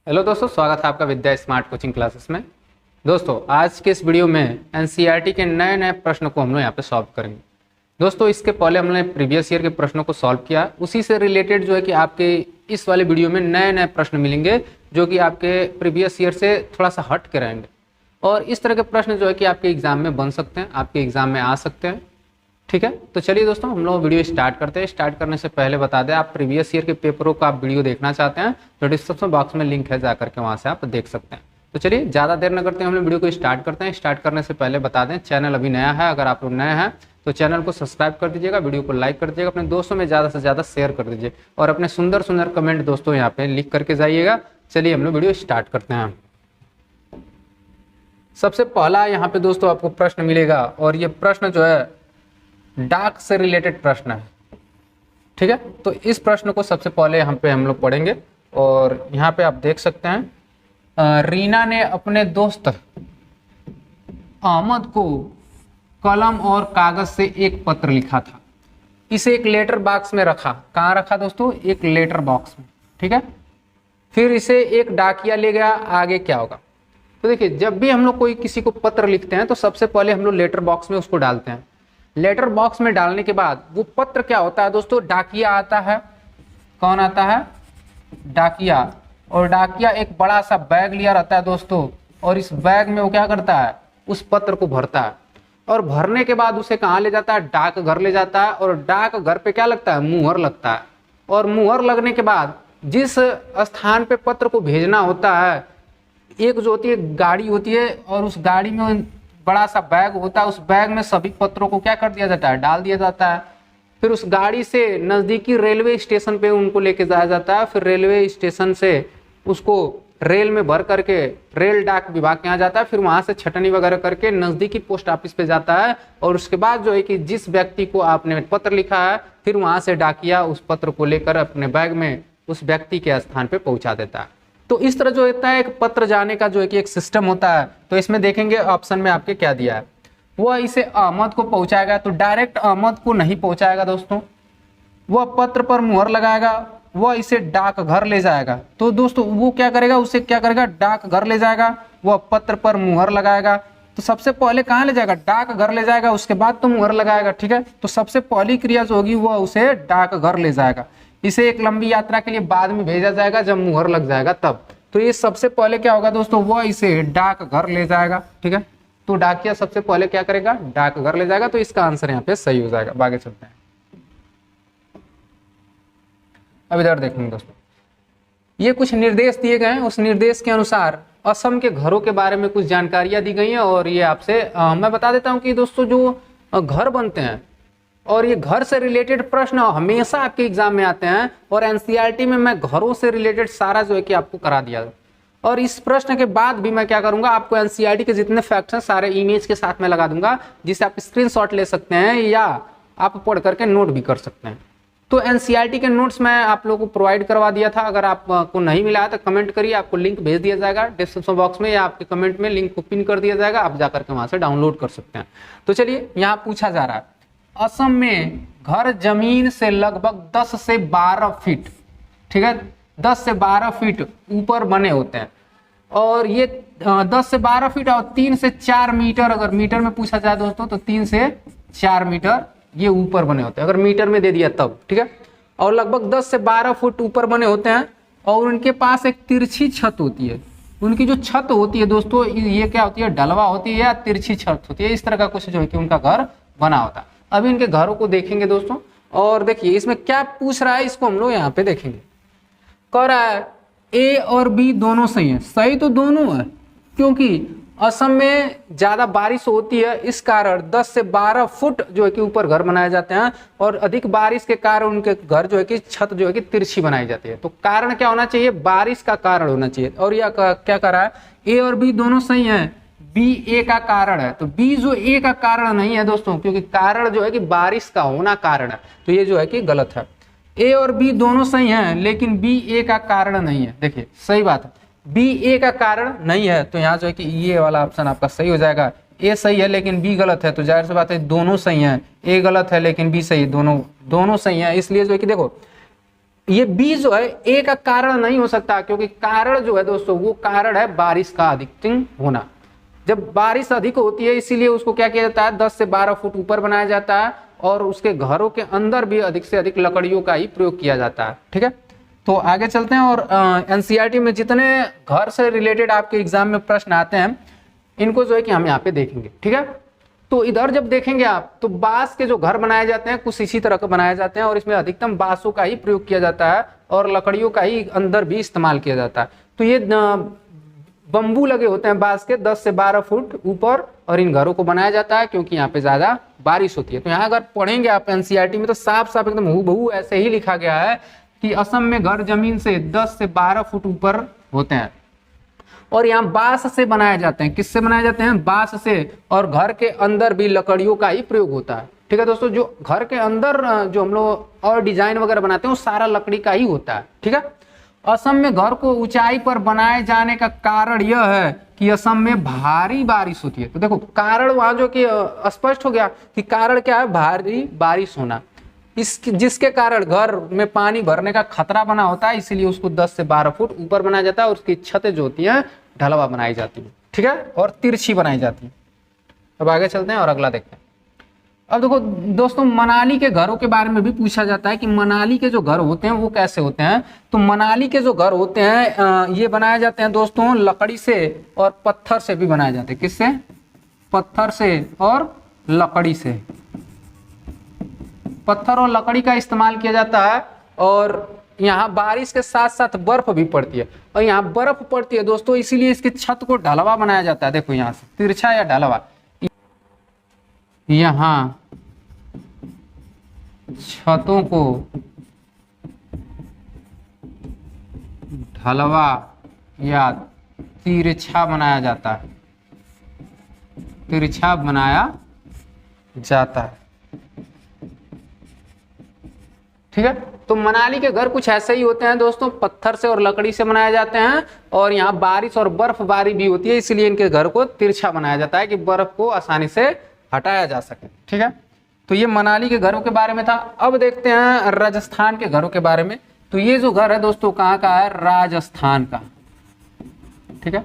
Hello दोस्तों, स्वागत है आपका विद्या स्मार्ट कोचिंग क्लासेस में। दोस्तों, आज के इस वीडियो में एनसीईआरटी के नए नए प्रश्न को हम लोग यहाँ पे सॉल्व करेंगे। दोस्तों, इसके पहले हमने प्रीवियस ईयर के प्रश्नों को सॉल्व किया, उसी से रिलेटेड जो है कि आपके इस वाले वीडियो में नए नए प्रश्न मिलेंगे जो कि आपके प्रीवियस ईयर से थोड़ा सा हट के रहेंगे। और इस तरह के प्रश्न जो है कि आपके एग्जाम में बन सकते हैं, आपके एग्जाम में आ सकते हैं। ठीक है, तो चलिए दोस्तों हम लोग वीडियो स्टार्ट करते हैं। स्टार्ट करने से पहले बता दें, आप प्रीवियस ईयर के पेपरों का आप वीडियो देखना चाहते हैं तो डिस्क्रिप्शन बॉक्स में लिंक है, जाकर के वहाँ से आप देख सकते हैं। तो चलिए ज़्यादा देर न करते हैं, हम लोग वीडियो को स्टार्ट करते हैं। स्टार्ट करने से पहले बता दें, चैनल अभी नया है, अगर आप लोग नए हैं तो चैनल को सब्सक्राइब कर दीजिएगा, वीडियो को लाइक कर दीजिएगा, अपने दोस्तों में ज़्यादा से ज़्यादा शेयर कर दीजिए और अपने सुंदर सुंदर कमेंट दोस्तों यहाँ पे लिख करके जाइएगा। चलिए हम लोग वीडियो स्टार्ट करते हैं। सबसे पहला यहाँ पे दोस्तों आपको प्रश्न मिलेगा और ये प्रश्न जो है डाक से रिलेटेड प्रश्न है। ठीक है, तो इस प्रश्न को सबसे पहले यहाँ पे हम लोग पढ़ेंगे और यहाँ पे आप देख सकते हैं, रीना ने अपने दोस्त अहमद को कलम और कागज से एक पत्र लिखा था। इसे एक लेटर बॉक्स में रखा। कहाँ रखा दोस्तों? एक लेटर बॉक्स में। ठीक है, फिर इसे एक डाकिया ले गया। आगे क्या होगा? तो देखिए, जब भी हम लोग कोई किसी को पत्र लिखते हैं तो सबसे पहले हम लोग लेटर बॉक्स में उसको डालते हैं। लेटर बॉक्स में डालने के बाद वो पत्र क्या होता है दोस्तों? डाकिया आता है। कौन आता है? डाकिया। और डाकिया एक बड़ा सा बैग लिया रहता है दोस्तों, और इस बैग में वो क्या करता है? उस पत्र को भरता है और भरने के बाद उसे कहाँ ले जाता है? डाक घर ले जाता है। और डाक घर पे क्या लगता है? मुहर लगता है। और मुहर लगने के बाद जिस स्थान पे पत्र को भेजना होता है, एक जो होती है गाड़ी होती है, और उस गाड़ी में बड़ा सा बैग होता है। उस बैग में सभी पत्रों को क्या कर दिया जाता है? डाल दिया जाता है। फिर उस गाड़ी से नज़दीकी रेलवे स्टेशन पे उनको लेके जाया जाता है। फिर रेलवे स्टेशन से उसको रेल में भर करके रेल डाक विभाग के यहाँ जाता है। फिर वहाँ से छटनी वगैरह करके नज़दीकी पोस्ट ऑफिस पे जाता है। और उसके बाद जो है कि जिस व्यक्ति को आपने पत्र लिखा है, फिर वहाँ से डाकिया उस पत्र को लेकर अपने बैग में उस व्यक्ति के स्थान पर पहुँचा देता है। तो इस तरह जो होता है एक पत्र जाने का जो है कि एक सिस्टम होता है। तो इसमें देखेंगे ऑप्शन में आपके क्या दिया है, वह इसे अहमद को पहुंचाएगा। तो डायरेक्ट अहमद को नहीं पहुंचाएगा दोस्तों, वह पत्र पर मुहर लगाएगा, वह इसे डाक घर ले जाएगा। तो दोस्तों वो क्या करेगा? उसे क्या करेगा? डाक घर ले जाएगा, वह पत्र पर मुहर लगाएगा। तो सबसे पहले कहाँ ले जाएगा? डाक घर ले जाएगा, उसके बाद तो मुहर लगाएगा। ठीक है, तो सबसे पहली क्रिया जो होगी वह उसे डाक घर ले जाएगा। इसे एक लंबी यात्रा के लिए बाद में भेजा जाएगा, जब मुहर लग जाएगा तब। तो ये सबसे पहले क्या होगा दोस्तों? वह इसे डाक घर ले जाएगा। ठीक है, तो डाकिया सबसे पहले क्या करेगा? डाक घर ले जाएगा। तो इसका आंसर यहाँ पे सही हो जाएगा। आगे चलते हैं। अब इधर देखेंगे दोस्तों, ये कुछ निर्देश दिए गए हैं। उस निर्देश के अनुसार असम के घरों के बारे में कुछ जानकारियां दी गई हैं। और ये आपसे मैं बता देता हूं कि दोस्तों जो घर बनते हैं और ये घर से रिलेटेड प्रश्न हमेशा आपके एग्जाम में आते हैं, और एनसीईआरटी में मैं घरों से रिलेटेड सारा जो है कि आपको करा दिया। और इस प्रश्न के बाद भी मैं क्या करूंगा, आपको एनसीईआरटी के जितने फैक्ट्स हैं सारे इमेज के साथ में लगा दूंगा, जिससे आप स्क्रीनशॉट ले सकते हैं या आप पढ़ करके नोट भी कर सकते हैं। तो एनसीईआरटी के नोट्स मैं आप लोगों को प्रोवाइड करवा दिया था। अगर आपको नहीं मिला है तो कमेंट करिए, आपको लिंक भेज दिया जाएगा डिस्क्रिप्शन बॉक्स में, या आपके कमेंट में लिंक को पिन कर दिया जाएगा, आप जाकर के वहां से डाउनलोड कर सकते हैं। तो चलिए, यहाँ पूछा जा रहा है, असम में घर जमीन से लगभग 10 से 12 फीट, ठीक है, 10 से 12 फीट ऊपर बने होते हैं। और ये 10 से 12 फीट और 3 से 4 मीटर, अगर मीटर में पूछा जाए दोस्तों तो 3 से 4 मीटर ये ऊपर बने होते हैं, अगर मीटर में दे दिया तब। ठीक है, और लगभग 10 से 12 फुट ऊपर बने होते हैं। और उनके पास एक तिरछी छत होती है। उनकी जो छत होती है दोस्तों, ये क्या होती है? डलवा होती है या तिरछी छत होती है। इस तरह का कुछ जो है कि उनका घर बना होता है। अभी इनके घरों को देखेंगे दोस्तों, और देखिए इसमें क्या पूछ रहा है, इसको हम लोग यहाँ पे देखेंगे। कह रहा है ए और बी दोनों सही है। सही तो दोनों है, क्योंकि असम में ज्यादा बारिश होती है, इस कारण 10 से 12 फुट जो है कि ऊपर घर बनाए जाते हैं। और अधिक बारिश के कारण उनके घर जो है कि छत जो है कि तिरछी बनाई जाती है। तो कारण क्या होना चाहिए? बारिश का कारण होना चाहिए। और यह क्या कर रहा है? ए और बी दोनों सही है, बी ए का कारण है। तो बी जो ए का कारण नहीं है दोस्तों, क्योंकि कारण जो है कि बारिश का होना कारण है, तो ये जो है कि गलत है। ए और बी दोनों सही हैं, लेकिन बी ए का कारण नहीं है। देखिए सही बात है, बी ए का कारण नहीं है, तो यहाँ जो है कि ये वाला ऑप्शन आपका सही हो जाएगा। ए सही है लेकिन बी गलत है, तो जाहिर सी बात है दोनों सही हैं। ए गलत है लेकिन बी सही, दोनों सही है। इसलिए जो है कि देखो ये बी जो है ए का कारण नहीं हो सकता, क्योंकि कारण जो है दोस्तों वो कारण है बारिश का अधिकतम होना। जब बारिश अधिक होती है इसीलिए उसको क्या किया जाता है, 10 से 12 फुट ऊपर बनाया जाता है और उसके घरों के अंदर भी अधिक से अधिक लकड़ियों का ही प्रयोग किया जाता है। ठीक है, तो आगे चलते हैं। और एनसीईआरटी में जितने घर से रिलेटेड आपके एग्जाम में प्रश्न आते हैं इनको जो है कि हम यहाँ पे देखेंगे। ठीक है, तो इधर जब देखेंगे आप तो बांस के जो घर बनाए जाते हैं कुछ इसी तरह के बनाए जाते हैं और इसमें अधिकतम बांसों का ही प्रयोग किया जाता है और लकड़ियों का ही अंदर भी इस्तेमाल किया जाता है। तो ये बम्बू लगे होते हैं बांस के 10 से 12 फुट ऊपर और इन घरों को बनाया जाता है क्योंकि यहाँ पे ज्यादा बारिश होती है। तो यहाँ अगर पढ़ेंगे आप एनसीईआरटी में तो साफ साफ एकदम हूबहू ऐसे ही लिखा गया है कि असम में घर जमीन से 10 से 12 फुट ऊपर होते हैं और यहाँ बांस से बनाए जाते हैं। किससे बनाए जाते हैं? बांस से। और घर के अंदर भी लकड़ियों का ही प्रयोग होता है। ठीक है दोस्तों, जो घर के अंदर जो हम लोग और डिजाइन वगैरह बनाते हैं वो सारा लकड़ी का ही होता है। ठीक है, असम में घर को ऊंचाई पर बनाए जाने का कारण यह है कि असम में भारी बारिश होती है। तो देखो कारण वहां जो कि स्पष्ट हो गया कि कारण क्या है, भारी बारिश होना, जिसके कारण घर में पानी भरने का खतरा बना होता है, इसीलिए उसको 10 से 12 फुट ऊपर बनाया जाता है और उसकी छतें जो होती हैं ढलवा बनाई जाती है। ठीक है, और तिरछी बनाई जाती है। अब आगे चलते हैं और अगला देखते हैं। अब देखो दोस्तों मनाली के घरों के बारे में भी पूछा जाता है कि मनाली के जो घर होते हैं वो कैसे होते हैं। तो मनाली के जो घर होते हैं ये बनाए जाते हैं दोस्तों लकड़ी से और पत्थर से भी बनाए जाते हैं। किससे? पत्थर से और लकड़ी से। पत्थर और लकड़ी का इस्तेमाल किया जाता है और यहाँ बारिश के साथ साथ बर्फ भी पड़ती है और यहाँ बर्फ पड़ती है दोस्तों, इसीलिए इसकी छत को ढलवा बनाया जाता है। देखो यहाँ से तिरछा या ढलवा, यहाँ छतों को ढलवा या तिरछा बनाया जाता है। तिरछा बनाया जाता है। ठीक है, तो मनाली के घर कुछ ऐसे ही होते हैं दोस्तों, पत्थर से और लकड़ी से बनाए जाते हैं और यहाँ बारिश और बर्फबारी भी होती है, इसलिए इनके घर को तिरछा बनाया जाता है कि बर्फ को आसानी से हटाया जा सके। ठीक है, तो ये मनाली के घरों के बारे में था। अब देखते हैं राजस्थान के घरों के बारे में। तो ये जो घर है दोस्तों कहाँ का है? राजस्थान का। ठीक है,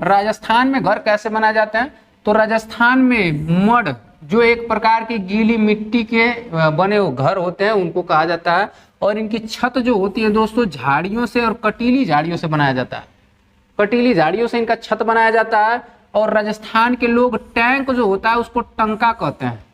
राजस्थान में घर कैसे बनाए जाते हैं? तो राजस्थान में मड जो एक प्रकार की गीली मिट्टी के बने हुए घर होते हैं उनको कहा जाता है और इनकी छत जो होती है दोस्तों झाड़ियों से और कटीली झाड़ियों से बनाया जाता है। कटीली झाड़ियों से इनका छत बनाया जाता है और राजस्थान के लोग टैंक जो होता है उसको टंका कहते हैं।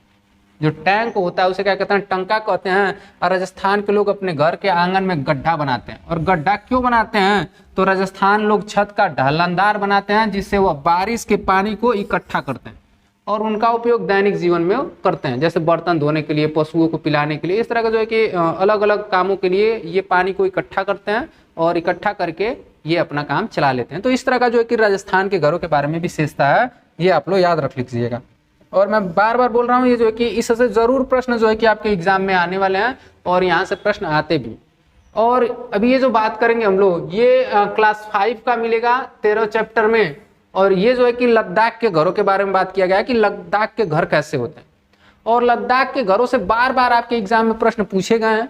जो टैंक होता है उसे क्या कहते हैं? टंका कहते हैं। और राजस्थान के लोग अपने घर के आंगन में गड्ढा बनाते हैं। और गड्ढा क्यों बनाते हैं? तो राजस्थान लोग छत का ढलानदार बनाते हैं जिससे वह बारिश के पानी को इकट्ठा करते हैं और उनका उपयोग दैनिक जीवन में करते हैं, जैसे बर्तन धोने के लिए, पशुओं को पिलाने के लिए, इस तरह का जो है कि अलग अलग कामों के लिए ये पानी को इकट्ठा करते हैं और इकट्ठा करके ये अपना काम चला लेते हैं। तो इस तरह का जो है कि राजस्थान के घरों के बारे में विशेषता है, ये आप लोग याद रख लीजिएगा। और मैं बार बार बोल रहा हूँ ये जो है कि इससे जरूर प्रश्न जो है कि आपके एग्जाम में आने वाले हैं और यहाँ से प्रश्न आते भी। और अभी ये जो बात करेंगे हम लोग ये क्लास 5 का मिलेगा 13 चैप्टर में। और ये जो है कि लद्दाख के घरों के बारे में बात किया गया है कि लद्दाख के घर कैसे होते हैं और लद्दाख के घरों से बार बार आपके एग्जाम में प्रश्न पूछे गए हैं।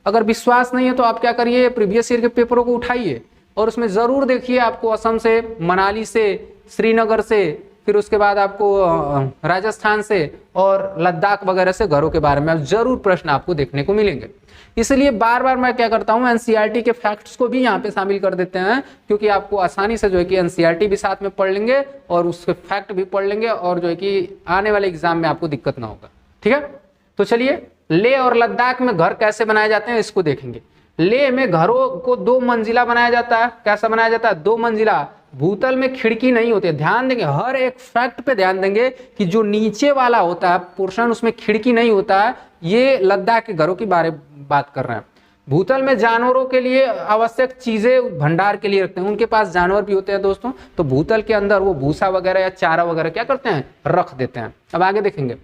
अगर विश्वास नहीं है तो आप क्या करिए, प्रीवियस ईयर के पेपरों को उठाइए और उसमें जरूर देखिए आपको असम से, मनाली से, श्रीनगर से, फिर उसके बाद आपको राजस्थान से और लद्दाख वगैरह से घरों के बारे में जरूर प्रश्न आपको देखने को मिलेंगे। इसलिए बार बार मैं क्या करता हूं एनसीईआरटी के फैक्ट्स को भी यहाँ पे शामिल कर देते हैं क्योंकि आपको आसानी से जो है कि एनसीईआरटी भी साथ में पढ़ लेंगे और उसके फैक्ट भी पढ़ लेंगे और जो है कि आने वाले एग्जाम में आपको दिक्कत ना होगा। ठीक है, तो चलिए लेह और लद्दाख में घर कैसे बनाए जाते हैं इसको देखेंगे। लेह में घरों को 2 मंजिला बनाया जाता है। कैसा बनाया जाता है? 2 मंजिला। भूतल में खिड़की नहीं होती है। ध्यान देंगे, हर एक फैक्ट पे ध्यान देंगे कि जो नीचे वाला होता है पोर्शन उसमें खिड़की नहीं होता है। ये लद्दाख के घरों की बात कर रहे हैं। भूतल में जानवरों के लिए आवश्यक चीजें भंडार के लिए रखते हैं। उनके पास जानवर भी होते हैं दोस्तों, तो भूतल के अंदर वो भूसा वगैरह या चारा वगैरह क्या करते हैं? रख देते हैं। अब आगे देखेंगे।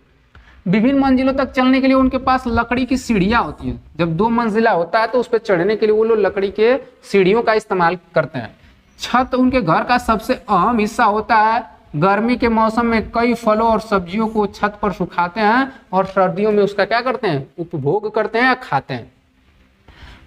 विभिन्न मंजिलों तक चलने के लिए उनके पास लकड़ी की सीढ़ियां होती हैं। जब 2 मंजिला होता है तो उस पर चढ़ने के लिए वो लोग लकड़ी के सीढ़ियों का इस्तेमाल करते हैं। छत उनके घर का सबसे अहम हिस्सा होता है। गर्मी के मौसम में कई फलों और सब्जियों को छत पर सुखाते हैं और सर्दियों में उसका क्या करते हैं? उपभोग करते हैं या खाते हैं।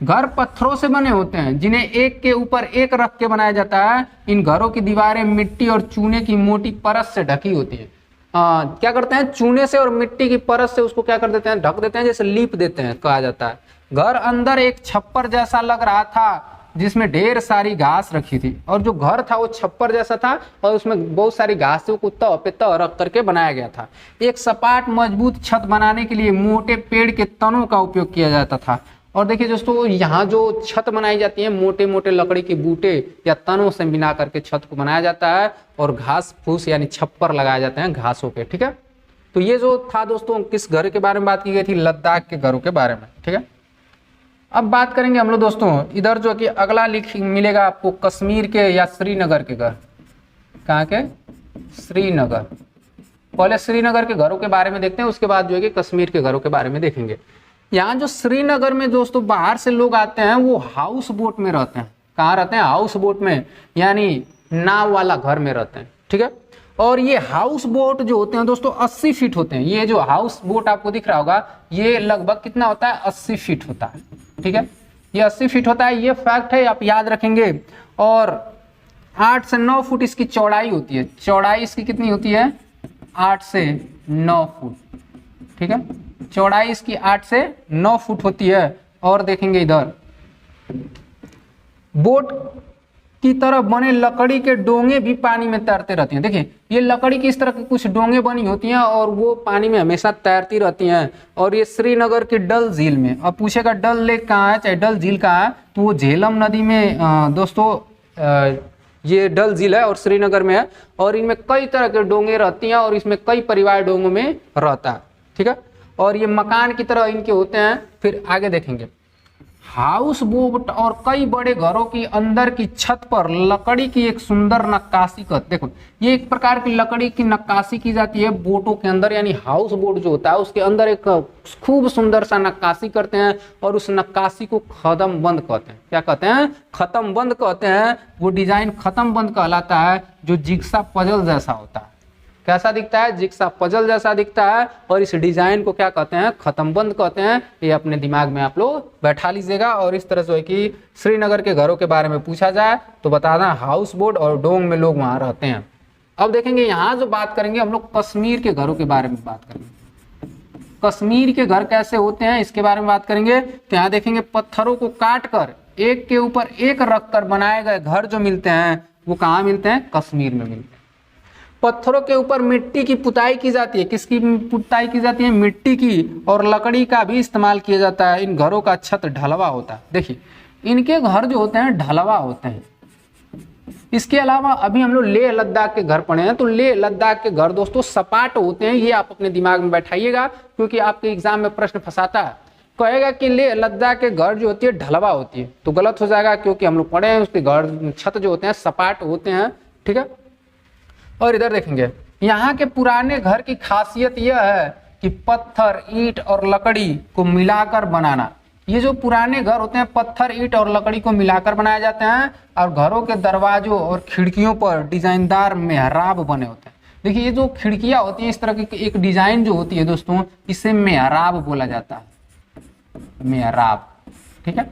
घर पत्थरों से बने होते हैं जिन्हें एक के ऊपर एक रख के बनाया जाता है। इन घरों की दीवारें मिट्टी और चूने की मोटी परत से ढकी होती है। क्या करते हैं, चूने से और मिट्टी की परत से उसको क्या कर देते हैं, ढक देते हैं, जैसे लीप देते हैं कहा जाता है। घर अंदर एक छप्पर जैसा लग रहा था जिसमें ढेर सारी घास रखी थी, और जो घर था वो छप्पर जैसा था और उसमें बहुत सारी घासों को तह पे तह रख करके बनाया गया था। एक सपाट मजबूत छत बनाने के लिए मोटे पेड़ के तनों का उपयोग किया जाता था। और देखिए दोस्तों, यहाँ जो छत बनाई जाती है मोटे मोटे लकड़ी के बूटे या तनों से मिला करके छत को बनाया जाता है, और घास फूस यानी छप्पर लगाए जाते हैं घासों पे। ठीक है, तो ये जो था दोस्तों किस घर के बारे में बात की गई थी, लद्दाख के घरों के बारे में। ठीक है, अब बात करेंगे हम लोग दोस्तों, इधर जो कि अगला लिख मिलेगा आपको कश्मीर के या श्रीनगर के घर। कहाँ के, श्रीनगर। पहले श्रीनगर के घरों के बारे में देखते हैं, उसके बाद जो है कि कश्मीर के घरों के बारे में देखेंगे। यहाँ जो श्रीनगर में दोस्तों बाहर से लोग आते हैं वो हाउस बोट में रहते हैं। कहाँ रहते हैं, हाउस बोट में, यानी नाव वाला घर में रहते हैं। ठीक है, और ये हाउस बोट जो होते हैं दोस्तों 80 फीट होते हैं। ये जो हाउस बोट आपको दिख रहा होगा ये लगभग कितना होता है, 80 फीट होता है। ठीक है, ये 80 फीट होता है, ये फैक्ट है, आप याद रखेंगे। और 8 से 9 फुट इसकी चौड़ाई होती है। चौड़ाई इसकी कितनी होती है, 8 से 9 फुट। ठीक है, चौड़ाई इसकी 8 से 9 फुट होती है। और देखेंगे इधर बोट की तरह बने लकड़ी के डोंगे भी पानी में तैरते रहती हैं। देखिए ये लकड़ी की इस तरह की कुछ डोंगे बनी होती हैं और वो पानी में हमेशा तैरती रहती हैं। और ये श्रीनगर की डल झील में, अब पूछेगा डल लेक कहाँ है, चाहे डल झील कहाँ है, तो वो झेलम नदी में दोस्तों ये डल झील है और श्रीनगर में है। और इनमें कई तरह के डोंगे रहती हैं और इसमें कई परिवार डोंगों में रहता है। ठीक है, और ये मकान की तरह इनके होते हैं। फिर आगे देखेंगे, हाउस बोट और कई बड़े घरों की अंदर की छत पर लकड़ी की एक सुंदर नक्काशी कर, देखो ये एक प्रकार की लकड़ी की नक्काशी की जाती है बोटों के अंदर, यानी हाउस बोट जो होता है उसके अंदर एक खूब सुंदर सा नक्काशी करते हैं और उस नक्काशी को खत्म बंद कहते हैं। क्या कहते हैं, खत्म बंद कहते हैं। वो डिजाइन खत्म बंद कहलाता है, जो जिग्सा पजल जैसा होता है। कैसा दिखता है, जिग्सा पजल जैसा दिखता है। और इस डिजाइन को क्या कहते हैं, खत्म बंद कहते हैं। ये अपने दिमाग में आप लोग बैठा लीजिएगा। और इस तरह से है कि श्रीनगर के घरों के बारे में पूछा जाए तो बताना हाउस बोट और डोंग में लोग वहां रहते हैं। अब देखेंगे यहाँ जो बात करेंगे हम लोग कश्मीर के घरों के बारे में बात करेंगे। कश्मीर के घर कैसे होते हैं इसके बारे में बात करेंगे। तो यहाँ देखेंगे पत्थरों को काट कर एक के ऊपर एक रख कर बनाए गए घर जो मिलते हैं वो कहाँ मिलते हैं, कश्मीर में मिलते हैं। पत्थरों के ऊपर मिट्टी की पुताई की जाती है। किसकी पुताई की जाती है, मिट्टी की। और लकड़ी का भी इस्तेमाल किया जाता है। इन घरों का छत ढलवा होता है। देखिए इनके घर जो होते हैं ढलवा होते हैं। इसके अलावा अभी हम लोग लेह लद्दाख के घर पढ़े हैं, तो लेह लद्दाख के घर दोस्तों सपाट होते हैं। ये आप अपने दिमाग में बैठाइएगा क्योंकि आपके एग्जाम में प्रश्न फंसाता है। कहेगा कि लेह लद्दाख के घर जो होती है ढलवा होती है, तो गलत हो जाएगा क्योंकि हम लोग पढ़े हैं उसके घर छत जो होते हैं सपाट होते हैं। ठीक है, और इधर देखेंगे यहाँ के पुराने घर की खासियत यह है कि पत्थर, ईंट और लकड़ी को मिलाकर बनाना। ये जो पुराने घर होते हैं पत्थर, ईंट और लकड़ी को मिलाकर बनाए जाते हैं। और घरों के दरवाजों और खिड़कियों पर डिजाइनदार मेहराब बने होते हैं। देखिए ये जो खिड़कियां होती हैं इस तरह की एक डिजाइन जो होती है दोस्तों, इसे मेहराब बोला जाता है, मेहराब। ठीक है,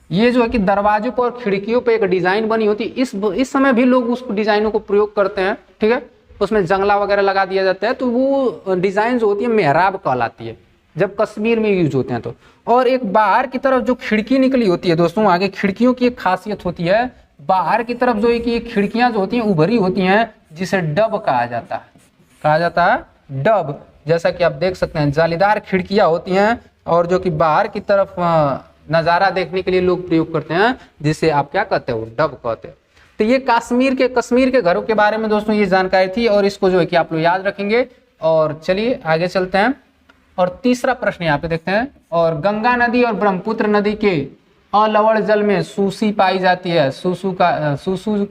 ये जो है कि दरवाजों पर और खिड़कियों पर एक डिजाइन बनी होती है। इस समय भी लोग उस डिजाइनों को प्रयोग करते हैं। ठीक है, उसमें जंगला वगैरह लगा दिया जाता है, तो वो डिजाइन जो होती है मेहराब कहलाती है जब कश्मीर में यूज होते हैं तो। और एक बाहर की तरफ जो खिड़की निकली होती है दोस्तों, आगे खिड़कियों की एक खासियत होती है, बाहर की तरफ जो है कि खिड़कियां जो होती हैं उभरी होती हैं, जिसे डब कहा जाता है। कहा जाता है डब। जैसा कि आप देख सकते हैं जालीदार खिड़कियां होती हैं और जो कि बाहर की तरफ नज़ारा देखने के लिए लोग प्रयोग करते हैं, जिसे आप क्या कहते हो, डब कहते हैं। तो ये कश्मीर के घरों के बारे में दोस्तों ये जानकारी थी और इसको जो है कि आप लोग याद रखेंगे। और चलिए आगे चलते हैं और तीसरा प्रश्न यहाँ पे देखते हैं। और गंगा नदी और ब्रह्मपुत्र नदी के अलवण जल में सूसी पाई जाती है। सूसू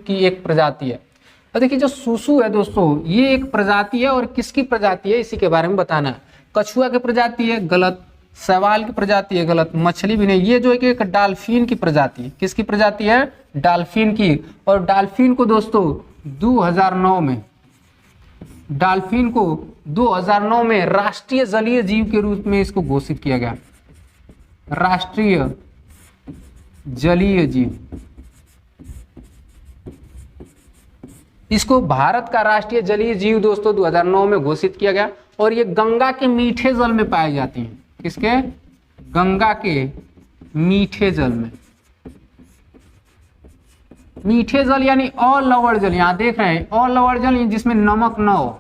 की एक प्रजाति है। तो देखिए जो सूसू है दोस्तों ये एक प्रजाति है, और किसकी प्रजाति है इसी के बारे में बताना है। कछुआ की प्रजाति है, गलत। शैवाल की प्रजाति है, गलत। मछली भी नहीं। ये जो एक डाल्फिन की प्रजाति है। किसकी प्रजाति है, डाल्फिन की। और डाल्फिन को दोस्तों 2009 में डाल्फिन को 2009 में राष्ट्रीय जलीय जीव के रूप में इसको घोषित किया गया। राष्ट्रीय जलीय जीव, इसको भारत का राष्ट्रीय जलीय जीव दोस्तों 2009 में घोषित किया गया। और ये गंगा के मीठे जल में पाए जाती हैं। किसके? गंगा के मीठे जल में। मीठे जल यानी अलवण जल, यहां देख रहे हैं अलवण जल जिसमें नमक न हो,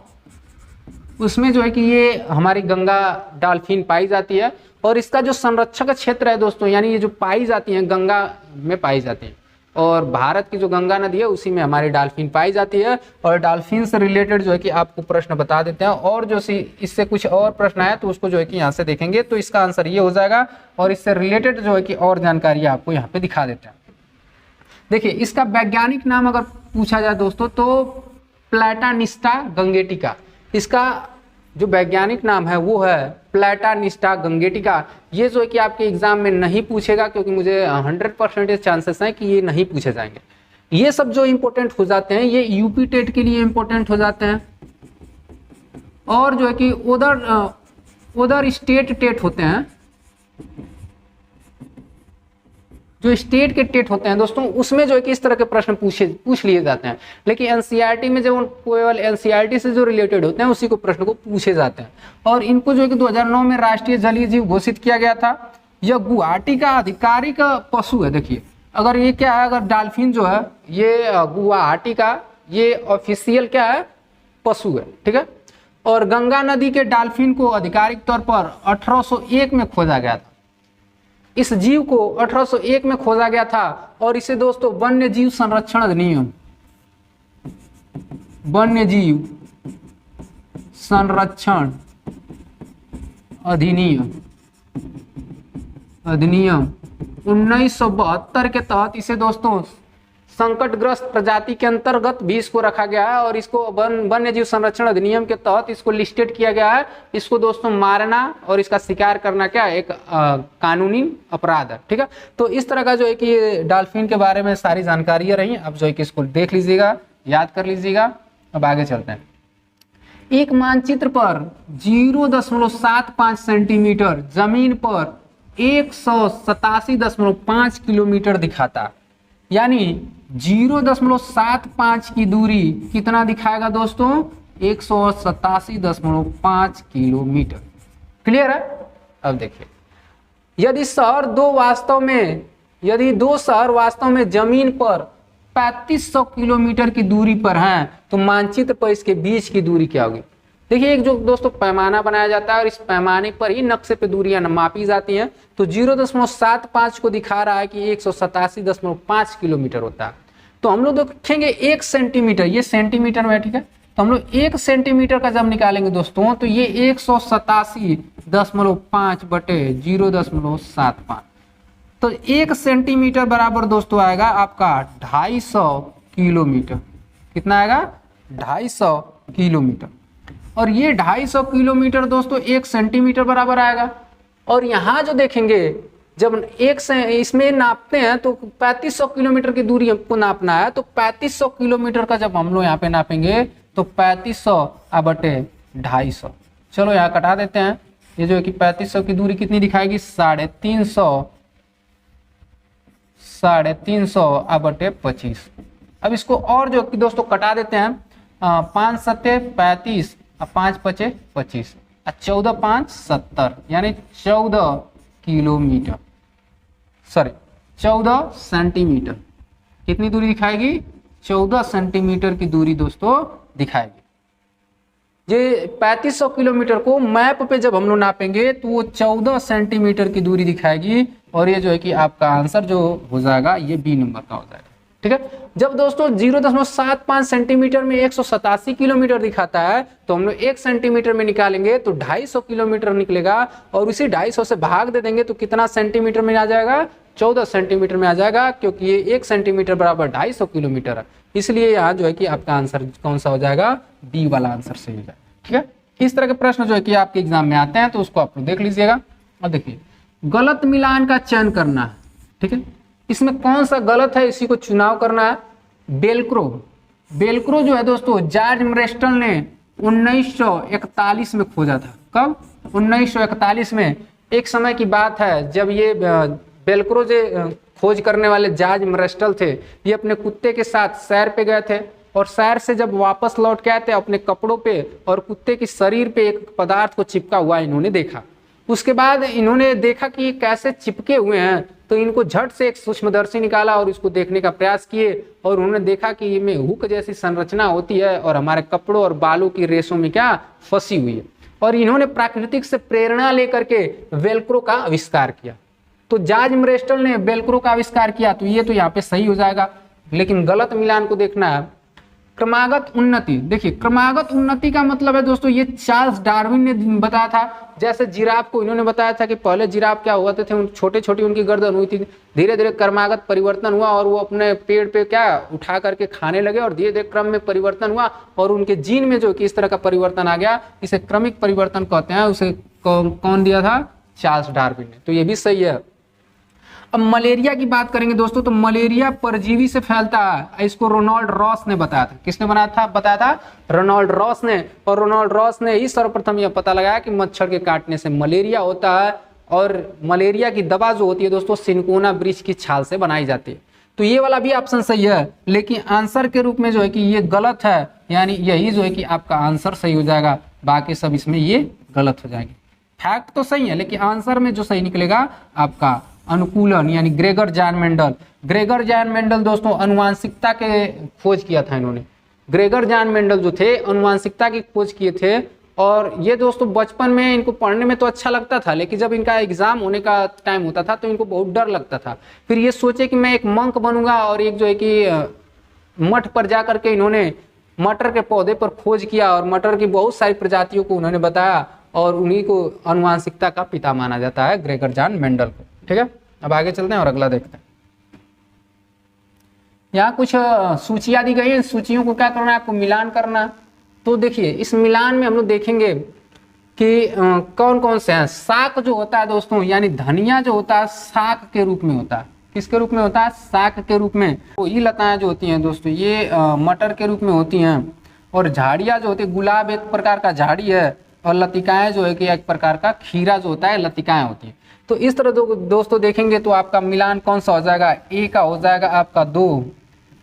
उसमें जो है कि ये हमारी गंगा डॉल्फिन पाई जाती है। और इसका जो संरक्षक क्षेत्र है दोस्तों, यानी ये जो पाई जाती हैं गंगा में पाई जाती हैं, और भारत की जो गंगा नदी है उसी में हमारी डॉल्फिन पाई जाती है। और डॉल्फिन से रिलेटेड जो है कि आपको प्रश्न बता देते हैं, और जो इससे कुछ और प्रश्न आया तो उसको जो है कि यहाँ से देखेंगे तो इसका आंसर ये हो जाएगा। और इससे रिलेटेड जो है कि और जानकारी आपको यहाँ पे दिखा देते हैं। देखिए, इसका वैज्ञानिक नाम अगर पूछा जाए दोस्तों तो प्लैटानिस्टा गंगेटिका। इसका जो वैज्ञानिक नाम है वो है प्लैटानिस्टा गंगेटिका। ये जो है कि आपके एग्जाम में नहीं पूछेगा, क्योंकि मुझे 100% चांसेस हैं कि ये नहीं पूछे जाएंगे। ये सब जो इंपॉर्टेंट हो जाते हैं ये यूपी टेट के लिए इंपॉर्टेंट हो जाते हैं। और जो है कि उधर स्टेट टेट होते हैं, जो स्टेट के टेट होते हैं दोस्तों, उसमें जो है कि इस तरह के प्रश्न पूछ लिए जाते हैं। लेकिन एनसीईआरटी में जो केवल एनसीईआरटी से जो रिलेटेड होते हैं उसी को प्रश्न को पूछे जाते हैं। और इनको जो है कि 2009 में राष्ट्रीय जलीय जीव घोषित किया गया था। यह गुवाहाटी का आधिकारिक पशु है। देखिए, अगर ये क्या है, अगर डॉल्फिन जो है ये गुवाहाटी का ये ऑफिशियल क्या है, पशु है। ठीक है। और गंगा नदी के डॉल्फिन को आधिकारिक तौर पर 1801 में खोजा गया था। इस जीव को 1801 में खोजा गया था। और इसे दोस्तों वन्य जीव संरक्षण अधिनियम, वन्य जीव संरक्षण अधिनियम 1972 के तहत इसे दोस्तों संकटग्रस्त प्रजाति के अंतर्गत भी इसको रखा गया है। और इसको वन्य जीव संरक्षण अधिनियम के तहत इसको लिस्टेड किया गया है। इसको दोस्तों मारना और इसका शिकार करना क्या है, एक कानूनी अपराध है। ठीक है। तो इस तरह का जो है कि डॉल्फिन के बारे में सारी जानकारियां रही। अब जो है कि इसको देख लीजिएगा, याद कर लीजिएगा। अब आगे चलते हैं। एक मानचित्र पर 0.75 सेंटीमीटर जमीन पर 187.5 किलोमीटर दिखाता, यानी 0.75 की दूरी कितना दिखाएगा दोस्तों, 187.5 किलोमीटर। क्लियर है। अब देखिए, यदि दो शहर वास्तव में जमीन पर 3500 किलोमीटर की दूरी पर हैं तो मानचित्र पर इसके बीच की दूरी क्या होगी। देखिए, एक जो दोस्तों पैमाना बनाया जाता है और इस पैमाने पर ही नक्शे पे दूरियां मापी जाती हैं। तो 0.75 को दिखा रहा है कि 187.5 किलोमीटर होता है। तो हम लोग देखेंगे 1 सेंटीमीटर, ये सेंटीमीटर में है। ठीक है। तो हम लोग 1 सेंटीमीटर का जब निकालेंगे दोस्तों तो ये 187.5 बटे 0.75, तो 1 सेंटीमीटर बराबर दोस्तों आएगा आपका 250 किलोमीटर। कितना आएगा, 250 किलोमीटर। और ये 250 किलोमीटर दोस्तों 1 सेंटीमीटर बराबर आएगा। और यहाँ जो देखेंगे जब इसमें नापते हैं तो 3500 किलोमीटर की दूरी हमको नापना है। तो 3500 किलोमीटर का जब हम लोग यहाँ पे नापेंगे तो 3500 बटे 250। चलो यहाँ कटा देते हैं। ये जो है कि 3500 की दूरी कितनी दिखाएगी, 350 बटे 25। अब इसको और जो कि दोस्तों कटा देते हैं, 5 सत्ते 35, 5 पचे 25, 14 5 70, यानी 14 किलोमीटर, सॉरी 14 सेंटीमीटर। कितनी दूरी दिखाएगी, 14 सेंटीमीटर की दूरी दोस्तों दिखाएगी। ये 3500 किलोमीटर को मैप पे जब हम लोग नापेंगे तो वो 14 सेंटीमीटर की दूरी दिखाएगी। और ये जो है कि आपका आंसर जो हो जाएगा ये बी नंबर का हो जाएगा। ठीक है। जब दोस्तों 0.75 सेंटीमीटर में 187 किलोमीटर दिखाता है तो हम लोग 1 सेंटीमीटर में निकालेंगे तो 250 किलोमीटर निकलेगा। और उसी 250 से भाग दे देंगे तो कितना सेंटीमीटर में आ जाएगा, 14 सेंटीमीटर में आ जाएगा, क्योंकि ये 1 सेंटीमीटर बराबर 250 किलोमीटर है। इसलिए यहाँ जो है कि आपका आंसर कौन सा हो जाएगा, बी वाला आंसर सही हो जाएगा। ठीक है। इस तरह के प्रश्न जो है कि आपके एग्जाम में आते हैं तो उसको आप लोग देख लीजिएगा। और देखिए, गलत मिलान का चयन करना है। ठीक है। इसमें कौन सा गलत है इसी को चुनाव करना है। बेलक्रो जो है दोस्तों जॉर्ज मरेस्टल ने 1941 में खोजा था। कब, 1941 में। एक समय की बात है जब ये बेलक्रो जो खोज करने वाले जॉर्ज मर्स्टल थे, ये अपने कुत्ते के साथ सैर पे गए थे और सैर से जब वापस लौट के आए थे अपने कपड़ों पे और कुत्ते के शरीर पे एक पदार्थ को चिपका हुआ इन्होंने देखा। उसके बाद इन्होंने देखा कि ये कैसे चिपके हुए हैं, तो इनको झट से एक सूक्ष्मदर्शी निकाला और इसको देखने का प्रयास किए और उन्होंने देखा कि इनमें हुक जैसी संरचना होती है और हमारे कपड़ों और बालों की रेशों में क्या फंसी हुई है। और इन्होंने प्राकृतिक से प्रेरणा लेकर के वेल्क्रो का आविष्कार किया। तो जॉर्ज मर्स्टल ने वेल्क्रो का आविष्कार किया, तो ये तो यहाँ पे सही हो जाएगा, लेकिन गलत मिलान को देखना है। क्रमागत उन्नति, देखिए क्रमागत उन्नति का मतलब है दोस्तों ये चार्ल्स डार्विन ने बताया था। जैसे जिराफ को इन्होंने बताया था कि पहले जिराफ क्या हुआ थे, छोटे छोटी उनकी गर्दन हुई थी, धीरे धीरे क्रमागत परिवर्तन हुआ और वो अपने पेड़ पे क्या उठा करके खाने लगे और धीरे धीरे क्रम में परिवर्तन हुआ और उनके जीन में जो किस तरह का परिवर्तन आ गया, इसे क्रमिक परिवर्तन कहते हैं। उसे कौन दिया था? चार्ल्स डार्विन ने। तो ये भी सही है। अब मलेरिया की बात करेंगे दोस्तों, तो मलेरिया परजीवी से फैलता है। इसको रोनाल्ड रॉस ने बताया था। किसने बताया था? रोनाल्ड रॉस ने। और रोनाल्ड रॉस ने ही सर्वप्रथम यह पता लगाया कि मच्छर के काटने से मलेरिया होता है और मलेरिया की दवा जो होती है दोस्तों सिनकोना वृक्ष की छाल से बनाई जाती है। तो ये वाला भी ऑप्शन सही है, लेकिन आंसर के रूप में जो है कि ये गलत है, यानी यही जो है कि आपका आंसर सही हो जाएगा, बाकी सब इसमें ये गलत हो जाएंगे। फैक्ट तो सही है लेकिन आंसर में जो सही निकलेगा आपका अनुकूलन, यानी Gregor John Mendel. Gregor John Mendel दोस्तों अनुवांशिकता के खोज किया था इन्होंने। ग्रेगर जॉन मेंडल जो थे अनुवांशिकता की खोज किए थे और ये दोस्तों बचपन में इनको पढ़ने में तो अच्छा लगता था, लेकिन जब इनका एग्जाम होने का टाइम होता था तो इनको बहुत डर लगता था। फिर ये सोचे कि मैं एक मंक बनूंगा और एक जो है कि मठ पर जा करके इन्होंने मटर के पौधे पर खोज किया और मटर की बहुत सारी प्रजातियों को उन्होंने बताया और उन्हीं को अनुवांशिकता का पिता माना जाता है, ग्रेगर जॉन मेंडल को। ठीक है, अब आगे चलते हैं और अगला देखते हैं। यहाँ कुछ सूचियां दी गई है, सूचियों को क्या करना है आपको मिलान करना। तो देखिए इस मिलान में हम लोग देखेंगे कि कौन कौन से हैं। साग जो होता है दोस्तों, यानी धनिया जो होता है साग के रूप में होता है। किसके रूप में होता है? साग के रूप में। तो ये लताएं जो होती हैं दोस्तों ये मटर के रूप में होती हैं और झाड़ियाँ जो होती है, गुलाब एक प्रकार का झाड़ी है और लतिकाएं जो है कि एक प्रकार का खीरा जो होता है लतिकाएं होती है। तो इस तरह दोस्तों देखेंगे तो आपका मिलान कौन सा हो जाएगा? ए का हो जाएगा आपका 2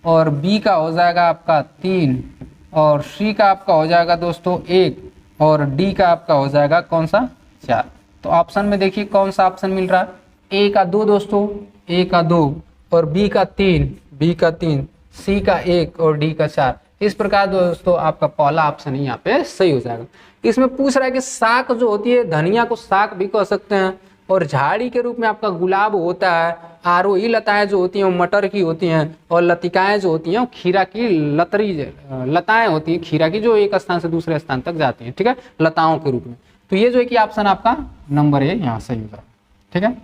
और बी का हो जाएगा आपका 3 और सी का आपका हो जाएगा दोस्तों 1 और डी का आपका हो जाएगा कौन सा? 4। तो ऑप्शन में देखिए कौन सा ऑप्शन मिल रहा है? ए का 2 दोस्तों, ए का 2 और बी का 3, बी का 3, सी का 1 और डी का 4। इस प्रकार दोस्तों आपका पहला ऑप्शन ही यहाँ पे सही हो जाएगा। इसमें पूछ रहा है कि साग जो होती है, धनिया को साग भी कह सकते हैं और झाड़ी के रूप में आपका गुलाब होता है। आरोही लताएं जो होती हैं वो मटर की होती हैं और लतिकाएं जो होती हैं वो खीरा की लताएं होती हैं, खीरा की, जो एक स्थान से दूसरे स्थान तक जाती हैं। ठीक है, लताओं के रूप में। तो ये जो है कि ऑप्शन आपका नंबर ए यहाँ सही होगा। ठीक है,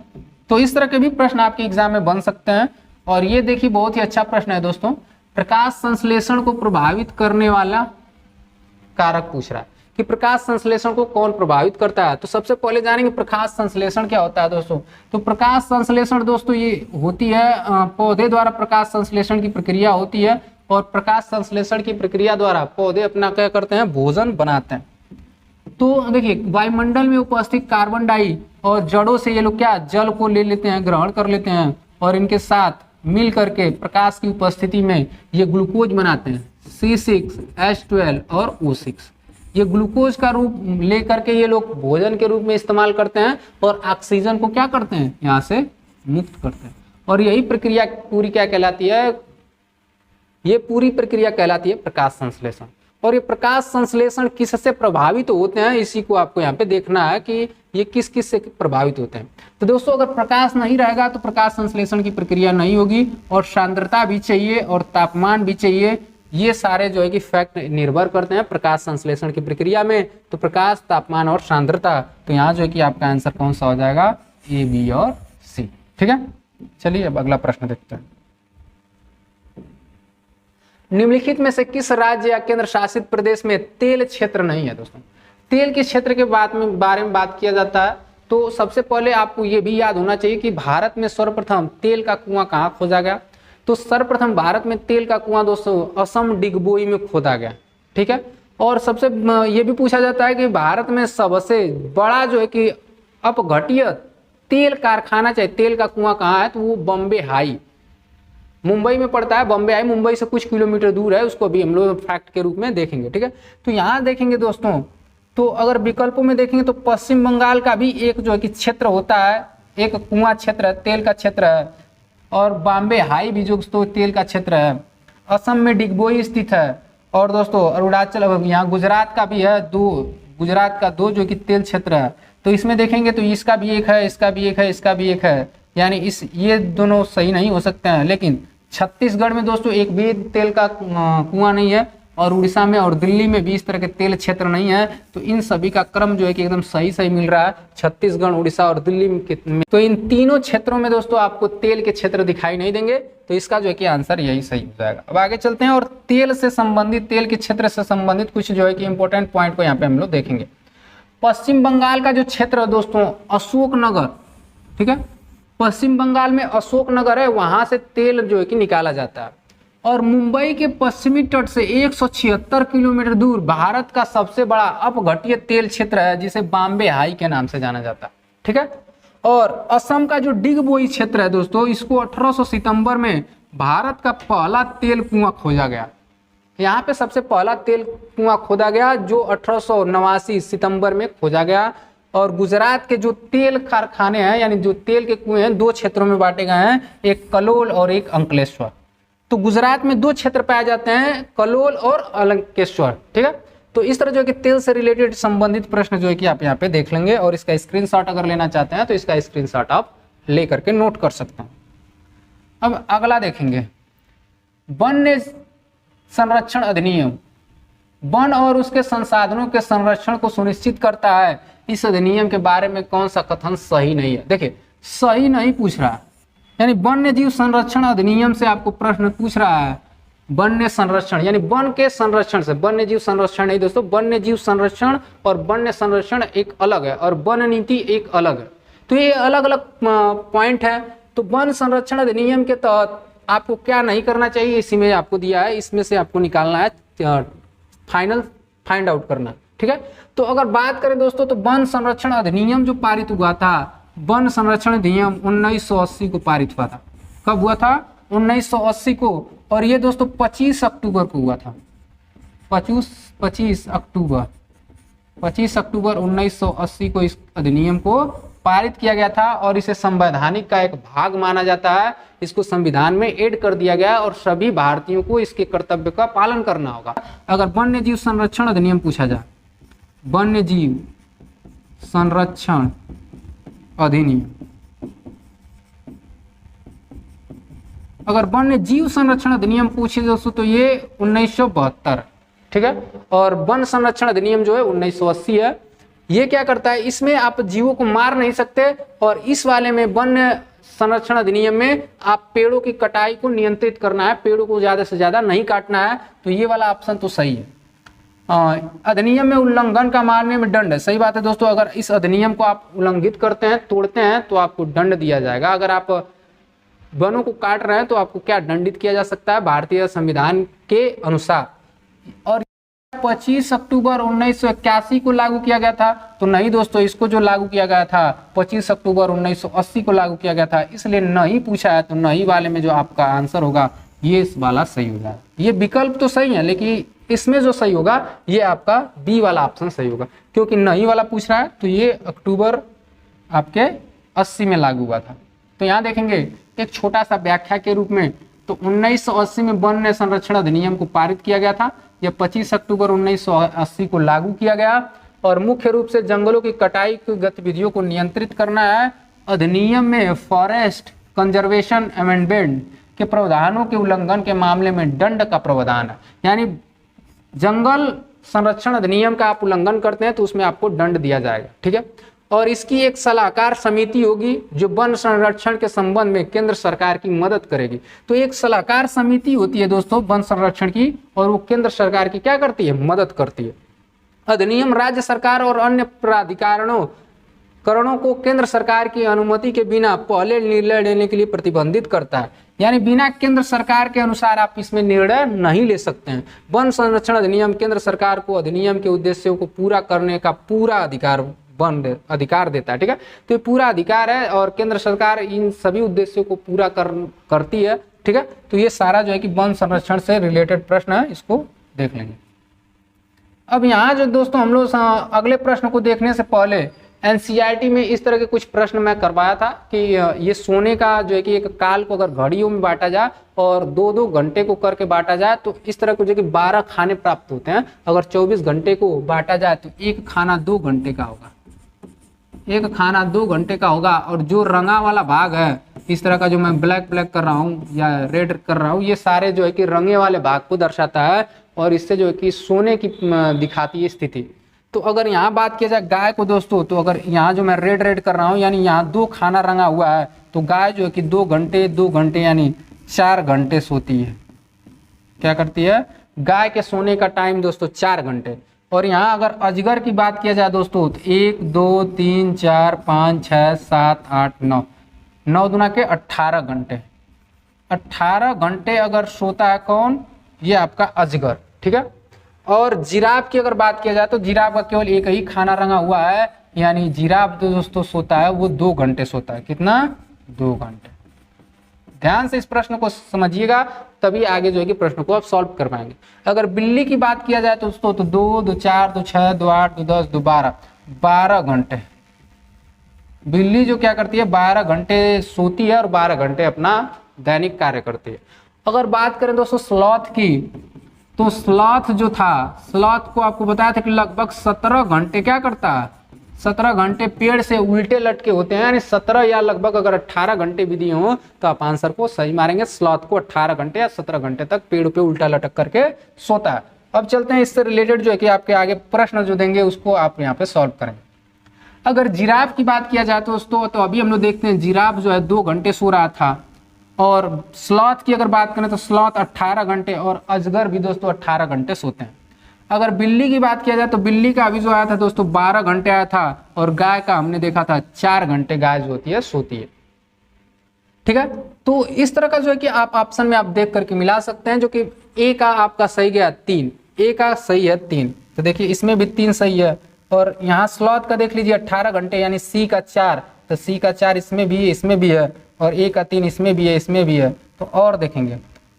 तो इस तरह के भी प्रश्न आपके एग्जाम में बन सकते हैं। और ये देखिए बहुत ही अच्छा प्रश्न है दोस्तों, प्रकाश संश्लेषण को प्रभावित करने वाला कारक पूछ रहा है कि प्रकाश संश्लेषण को कौन प्रभावित करता है। तो सबसे पहले जानेंगे प्रकाश संश्लेषण क्या होता है दोस्तों। तो प्रकाश संश्लेषण दोस्तों ये होती है पौधे द्वारा प्रकाश संश्लेषण की प्रक्रिया होती है और प्रकाश संश्लेषण की प्रक्रिया द्वारा पौधे अपना क्या करते हैं? भोजन बनाते हैं। तो देखिए वायुमंडल में उपस्थित कार्बन डाई और जड़ों से ये लोग क्या जल को ले लेते हैं, ग्रहण कर लेते हैं और इनके साथ मिल करके प्रकाश की उपस्थिति में ये ग्लूकोज बनाते हैं, C6H12 और O6। ये ग्लूकोज का रूप लेकर के ये लोग भोजन के रूप में इस्तेमाल करते हैं और ऑक्सीजन को क्या करते हैं? यहाँ से मुक्त करते हैं। और यही प्रक्रिया पूरी क्या कहलाती है? ये पूरी प्रक्रिया कहलाती है प्रकाश संश्लेषण। और ये प्रकाश संश्लेषण किससे प्रभावित होते हैं, इसी को आपको यहाँ पे देखना है कि ये किस किस से प्रभावित होते हैं। तो दोस्तों अगर प्रकाश नहीं रहेगा तो प्रकाश संश्लेषण की प्रक्रिया नहीं होगी और सांद्रता भी चाहिए और तापमान भी चाहिए। ये सारे जो है कि फैक्ट निर्भर करते हैं प्रकाश संश्लेषण की प्रक्रिया में। तो प्रकाश, तापमान और सांद्रता। तो यहाँ जो है कि आपका आंसर कौन सा हो जाएगा? ए, बी और सी। ठीक है, चलिए अब अगला प्रश्न देखते हैं। निम्नलिखित में से किस राज्य या केंद्र शासित प्रदेश में तेल क्षेत्र नहीं है दोस्तों? तेल के क्षेत्र के बारे में बात किया जाता है तो सबसे पहले आपको ये भी याद होना चाहिए कि भारत में सर्वप्रथम तेल का कुआं कहाँ खोजा गया। तो सर्वप्रथम भारत में तेल का कुआं दोस्तों असम डिगबोई में खोदा गया। ठीक है, और सबसे ये भी पूछा जाता है कि भारत में सबसे बड़ा जो है कि अपघट्य तेल कारखाना चाहे तेल का कुआं कहाँ है, तो वो बॉम्बे हाई मुंबई में पड़ता है। बॉम्बे हाई मुंबई से कुछ किलोमीटर दूर है, उसको भी हम लोग फैक्ट के रूप में देखेंगे, ठीक है। तो यहाँ देखेंगे दोस्तों, तो अगर विकल्पों में देखेंगे तो पश्चिम बंगाल का भी एक जो है कि क्षेत्र होता है, एक कुआं क्षेत्र है, तेल का क्षेत्र है, और बॉम्बे हाई भी जो दोस्तों तेल का क्षेत्र है। असम में डिगबोई स्थित है, और दोस्तों अरुणाचल, यहाँ गुजरात का भी है, गुजरात का दो जो कि तेल क्षेत्र है। तो इसमें देखेंगे तो इसका भी एक है, इसका भी एक है, इसका भी एक है, यानी ये दोनों सही नहीं हो सकते हैं। लेकिन छत्तीसगढ़ में दोस्तों एक भी तेल का कुआं नहीं है, और उड़ीसा में और दिल्ली में भी इस तरह के तेल क्षेत्र नहीं है। तो इन सभी का क्रम जो है कि एकदम सही मिल रहा है, छत्तीसगढ़, उड़ीसा और दिल्ली में। तो इन तीनों क्षेत्रों में दोस्तों आपको तेल के क्षेत्र दिखाई नहीं देंगे, तो इसका जो है कि आंसर यही सही हो जाएगा। अब आगे चलते हैं और तेल से संबंधित, तेल के क्षेत्र से संबंधित कुछ जो है कि इंपॉर्टेंट पॉइंट को यहाँ पे हम लोग देखेंगे। पश्चिम बंगाल का जो क्षेत्र है दोस्तों, अशोकनगर, ठीक है, पश्चिम बंगाल में अशोकनगर है, वहां से तेल जो है कि निकाला जाता है। और मुंबई के पश्चिमी तट से 176 किलोमीटर दूर भारत का सबसे बड़ा अपघट्य तेल क्षेत्र है, जिसे बॉम्बे हाई के नाम से जाना जाता है, ठीक है। और असम का जो डिगबोई क्षेत्र है दोस्तों, इसको 1800 सितंबर में भारत का पहला तेल कुआं खोजा गया। यहाँ पे सबसे पहला तेल कुआं खोदा गया, जो 1889 सितंबर में खोजा गया। और गुजरात के जो तेल कारखाने हैं, यानी जो तेल के कुएं हैं, दो क्षेत्रों में बांटे गए हैं, एक कलोल और एक अंकलेश्वर। तो गुजरात में दो क्षेत्र पाए जाते हैं, कलोल और अंकलेश्वर, ठीक है। तो इस तरह जो है कि तेल से रिलेटेड संबंधित प्रश्न जो है कि आप यहाँ पे देख लेंगे, और इसका स्क्रीनशॉट अगर लेना चाहते हैं तो इसका स्क्रीनशॉट आप ले करके नोट कर सकते हैं। अब अगला देखेंगे, वन्य संरक्षण अधिनियम। वन और उसके संसाधनों के संरक्षण को सुनिश्चित करता है। इस अधिनियम के बारे में कौन सा कथन सही नहीं है? देखिए, सही नहीं पूछ रहा, यानी वन्य जीव संरक्षण अधिनियम से आपको प्रश्न पूछ रहा है। वन्य संरक्षण यानी वन के संरक्षण से, वन्य जीव संरक्षण नहीं दोस्तों, वन्य जीव संरक्षण और वन्य संरक्षण एक अलग है, और वन नीति एक अलग है। तो ये अलग अलग पॉइंट है। तो वन संरक्षण अधिनियम के तहत आपको क्या नहीं करना चाहिए, इसी में आपको दिया है, इसमें से आपको निकालना है, फाइंड आउट करना, ठीक है। तो अगर बात करें दोस्तों, तो वन संरक्षण अधिनियम जो पारित हुआ था, वन संरक्षण अधिनियम 1980 को पारित हुआ था। कब हुआ था? 1980 को। और ये दोस्तों 25 अक्टूबर को हुआ था, 25 अक्टूबर 1980 को इस अधिनियम को पारित किया गया था, और इसे संवैधानिक का एक भाग माना जाता है। इसको संविधान में ऐड कर दिया गया, और सभी भारतीयों को इसके कर्तव्य का पालन करना होगा। अगर वन्य जीव संरक्षण अधिनियम पूछा जाए, वन्य जीव संरक्षण अधिनियम, अगर वन्य जीव संरक्षण अधिनियम पूछे दोस्तों, तो ये 1972, ठीक है। और वन संरक्षण अधिनियम जो है 1980 है। ये क्या करता है, इसमें आप जीवों को मार नहीं सकते, और इस वाले में वन्य संरक्षण अधिनियम में आप पेड़ों की कटाई को नियंत्रित करना है, पेड़ों को ज्यादा से ज्यादा नहीं काटना है। तो ये वाला ऑप्शन तो सही है। अधिनियम में उल्लंघन का मानने में दंड है, सही बात है दोस्तों। अगर इस अधिनियम को आप उल्लंघित करते हैं, तोड़ते हैं, तो आपको दंड दिया जाएगा। अगर आप वनों को काट रहे हैं तो आपको क्या दंडित किया जा सकता है, भारतीय संविधान के अनुसार। और 25 अक्टूबर 1981 को लागू किया गया था, तो नहीं दोस्तों, इसको जो लागू किया गया था 25 अक्टूबर 1980 को लागू किया गया था, इसलिए नहीं पूछा है। तो नहीं वाले में जो आपका आंसर होगा, ये इस वाला सही होगा। ये विकल्प तो सही है, लेकिन इसमें जो सही होगा ये आपका बी वाला ऑप्शन सही होगा, क्योंकि नहीं वाला पूछ रहा है। तो ये अक्टूबर आपके 80 में लागू हुआ था। तो यहाँ देखेंगे एक छोटा सा व्याख्या के रूप में, तो 1980 में वन्य संरक्षण अधिनियम को पारित किया गया था। यह 25 अक्टूबर 1980 को लागू किया गया, और मुख्य रूप से जंगलों की कटाई की गतिविधियों को नियंत्रित करना है। अधिनियम में फॉरेस्ट कंजर्वेशन अमेंडमेंट के प्रावधानों के उल्लंघन के मामले में दंड का प्रावधान है, यानी जंगल संरक्षण अधिनियम का आप उल्लंघन करते हैं तो उसमें आपको दंड दिया जाएगा, ठीक है। और इसकी एक सलाहकार समिति होगी जो वन संरक्षण के संबंध में केंद्र सरकार की मदद करेगी। तो एक सलाहकार समिति होती है दोस्तों वन संरक्षण की, और वो केंद्र सरकार की क्या करती है, मदद करती है। अधिनियम राज्य सरकार और अन्य प्राधिकरणों को केंद्र सरकार की अनुमति के बिना पहले निर्णय लेने के लिए प्रतिबंधित करता है, यानी बिना केंद्र सरकार के अनुसार आप इसमें निर्णय नहीं ले सकते हैं। वन संरक्षण अधिनियम केंद्र सरकार को अधिनियम के उद्देश्यों को पूरा करने का पूरा अधिकार अधिकार देता है। ठीक है, तो ये पूरा अधिकार है और केंद्र सरकार इन सभी उद्देश्यों को पूरा करती है। ठीक है, तो ये सारा जो है कि वन संरक्षण से रिलेटेड प्रश्न है, इसको देख लेंगे। अब यहाँ जो दोस्तों हम लोग अगले प्रश्न को देखने से पहले एनसीईआरटी में इस तरह के कुछ प्रश्न मैं करवाया था कि ये सोने का जो है कि एक काल को अगर घड़ियों में बांटा जाए और 2-2 घंटे को करके बांटा जाए तो इस तरह को जो कि 12 खाने प्राप्त होते हैं। अगर 24 घंटे को बांटा जाए तो एक खाना 2 घंटे का होगा, एक खाना 2 घंटे का होगा। और जो रंगा वाला भाग है, इस तरह का जो मैं ब्लैक कर रहा हूँ या रेड कर रहा हूँ, ये सारे जो है कि रंगे वाले भाग को दर्शाता है और इससे जो है कि सोने की दिखाती है स्थिति। तो अगर यहाँ बात किया जाए गाय को दोस्तों, तो अगर यहाँ जो मैं रेड कर रहा हूँ यानी यहाँ 2 खाना रंगा हुआ है, तो गाय जो है कि 2 घंटे यानी 4 घंटे सोती है। क्या करती है? गाय के सोने का टाइम दोस्तों 4 घंटे। और यहाँ अगर अजगर की बात किया जाए दोस्तों, तो 1 2 3 4 5 6 7 8 9 9 दूना के 18 घंटे। 18 घंटे अगर सोता है कौन? ये आपका अजगर। ठीक है, और जिराफ की अगर बात किया जाए तो जिराफ का केवल एक ही खाना रंगा हुआ है, यानी जिराफ जो दोस्तों सोता है वो 2 घंटे सोता है। कितना? 2 घंटे। ध्यान से इस प्रश्न को समझिएगा, तभी आगे जो है कि प्रश्न को आप सॉल्व कर पाएंगे। अगर बिल्ली की बात किया जाए तो दोस्तों, तो 2 2 4 2 6 2 8 2 10 2 12 घंटे। बिल्ली जो क्या करती है, 12 घंटे सोती है और 12 घंटे अपना दैनिक कार्य करती है। अगर बात करें दोस्तों स्लॉथ की, तो स्लॉथ जो था, स्लॉथ को आपको बताया था कि लगभग 17 घंटे क्या करता है, 17 घंटे पेड़ से उल्टे लटके होते हैं, यानी 17 या लगभग अगर 18 घंटे भी दिए हों तो आप आंसर को सही मारेंगे। स्लॉथ को 18 घंटे या 17 घंटे तक पेड़ पे उल्टा लटक करके सोता है। अब चलते हैं इससे रिलेटेड जो है कि आपके आगे प्रश्न जो देंगे उसको आप यहाँ पे सॉल्व करेंगे। अगर जिराफ की बात किया जाए तो दोस्तों, तो अभी हम लोग देखते हैं जिराफ जो है 2 घंटे सो रहा था। और स्लॉथ की अगर बात करें तो स्लॉथ 18 घंटे और अजगर भी दोस्तों 18 घंटे सोते हैं। अगर बिल्ली की बात किया जाए तो बिल्ली का अभी जो आया था दोस्तों 12 घंटे आया था और गाय का हमने देखा था 4 घंटे गाय जो होती है सोती है। ठीक है, तो इस तरह का जो है कि आप ऑप्शन में आप देख करके मिला सकते हैं, जो कि ए का आपका सही गया 3, ए का सही है 3। तो देखिए इसमें भी 3 सही है। और यहाँ स्लॉथ का देख लीजिए 18 घंटे यानी सी का 4, तो सी का 4 इसमें भी है, इसमें भी है, और ए का 3 इसमें भी है, इसमें भी है। तो और देखेंगे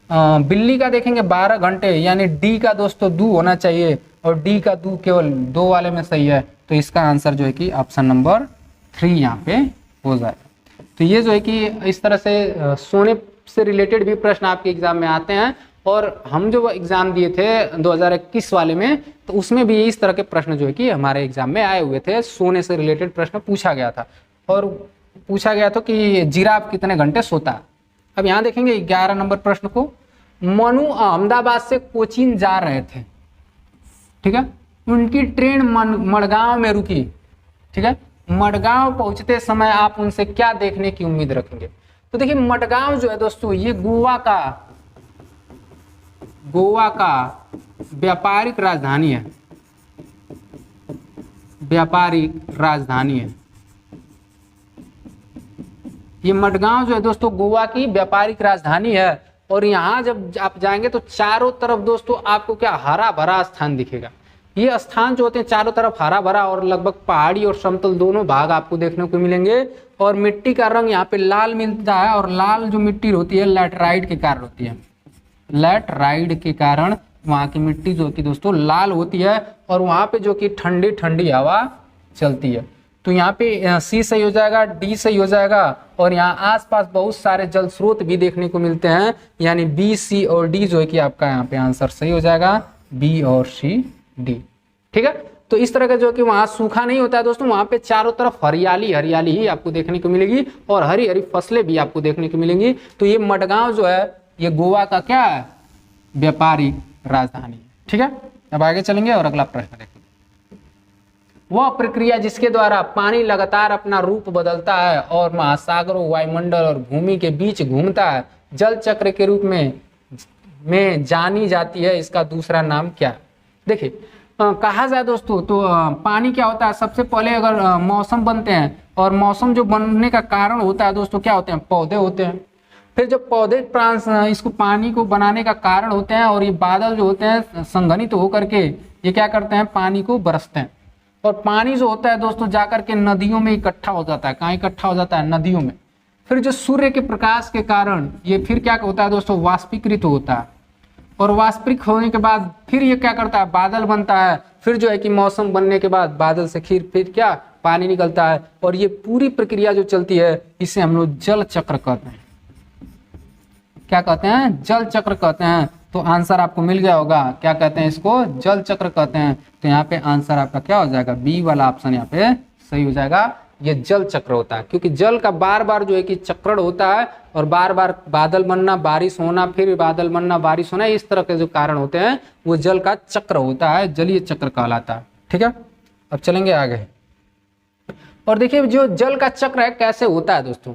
बिल्ली का देखेंगे 12 घंटे यानी डी का दोस्तों 2 होना चाहिए और डी का 2 केवल 2 वाले में सही है। तो इसका आंसर जो है कि ऑप्शन नंबर 3 यहाँ पे हो जाएगा। तो ये जो है कि इस तरह से सोने से रिलेटेड भी प्रश्न आपके एग्जाम में आते हैं। और हम जो एग्जाम दिए थे 2021 वाले में, तो उसमें भी इस तरह के प्रश्न जो है कि हमारे एग्जाम में आए हुए थे। सोने से रिलेटेड प्रश्न पूछा गया था और पूछा गया था कि जिराफ कितने घंटे सोता है। अब यहाँ देखेंगे 11 नंबर प्रश्न को। मनु अहमदाबाद से कोचीन जा रहे थे। ठीक है, उनकी ट्रेन मडगांव में रुकी। ठीक है, मडगांव पहुंचते समय आप उनसे क्या देखने की उम्मीद रखेंगे? तो देखिए मडगांव जो है दोस्तों ये गोवा का व्यापारिक राजधानी है, व्यापारिक राजधानी है। ये मडगांव जो है दोस्तों गोवा की व्यापारिक राजधानी है। और यहाँ जब आप जाएंगे तो चारों तरफ दोस्तों आपको क्या हरा भरा स्थान दिखेगा। ये स्थान जो होते हैं चारों तरफ हरा भरा और लगभग पहाड़ी और समतल दोनों भाग आपको देखने को मिलेंगे। और मिट्टी का रंग यहाँ पे लाल मिलता है और लाल जो मिट्टी होती है लैटराइट के कारण होती है। लैटराइट के कारण वहाँ की मिट्टी जो होती है दोस्तों लाल होती है और वहाँ पे जो कि ठंडी ठंडी हवा चलती है। तो यहाँ पे सी सही हो जाएगा, डी सही हो जाएगा। और यहाँ आसपास बहुत सारे जल स्रोत भी देखने को मिलते हैं, यानी बी सी और डी जो है कि आपका यहाँ पे आंसर सही हो जाएगा, बी और सी डी। ठीक है, तो इस तरह का जो कि वहाँ सूखा नहीं होता है दोस्तों, वहाँ पे चारों तरफ हरियाली हरियाली ही आपको देखने को मिलेगी और हरी हरी फसलें भी आपको देखने को मिलेंगी। तो ये मडगांव जो है ये गोवा का क्या है, व्यापारिक राजधानी। ठीक है, अब आगे चलेंगे और अगला प्रश्न देखेंगे। वह प्रक्रिया जिसके द्वारा पानी लगातार अपना रूप बदलता है और महासागरों, वायुमंडल और भूमि के बीच घूमता है, जल चक्र के रूप में जानी जाती है, इसका दूसरा नाम क्या है? देखिए कहा जाए दोस्तों तो पानी क्या होता है, सबसे पहले अगर मौसम बनते हैं और मौसम जो बनने का कारण होता है दोस्तों क्या होते हैं, पौधे होते हैं। फिर जब पौधे इसको पानी को बनाने का कारण होते हैं और ये बादल जो होते हैं संघनित होकर के ये क्या करते हैं, पानी को बरसते हैं। और पानी जो होता है दोस्तों जाकर के नदियों में इकट्ठा हो जाता है। कहाँ इकट्ठा हो जाता है? नदियों में। फिर जो सूर्य के प्रकाश के कारण ये फिर क्या होता है दोस्तों? वाष्पीकृत होता है, और वाष्पिक होने के बाद फिर ये क्या करता है? बादल बनता है। फिर जो है कि मौसम बनने के बाद बादल से फिर क्या? पानी निकलता है। और ये पूरी प्रक्रिया जो चलती है इसे हम लोग जल चक्र कहते हैं। क्या कहते हैं? जल चक्र कहते हैं। तो आंसर आपको मिल गया होगा, क्या कहते हैं इसको? जल चक्र कहते हैं। तो यहाँ पे आंसर आपका क्या हो जाएगा? बी वाला ऑप्शन यहाँ पे सही हो जाएगा। ये जल चक्र होता है, क्योंकि जल का बार बार जो है कि चक्रण होता है, और बार बार बादल बनना, बारिश होना, फिर बादल बनना, बारिश होना, इस तरह के जो कारण होते हैं वो जल का चक्र होता है, जलीय चक्र कहलाता है। ठीक है, अब चलेंगे आगे। और देखिए जो जल का चक्र है कैसे होता है दोस्तों,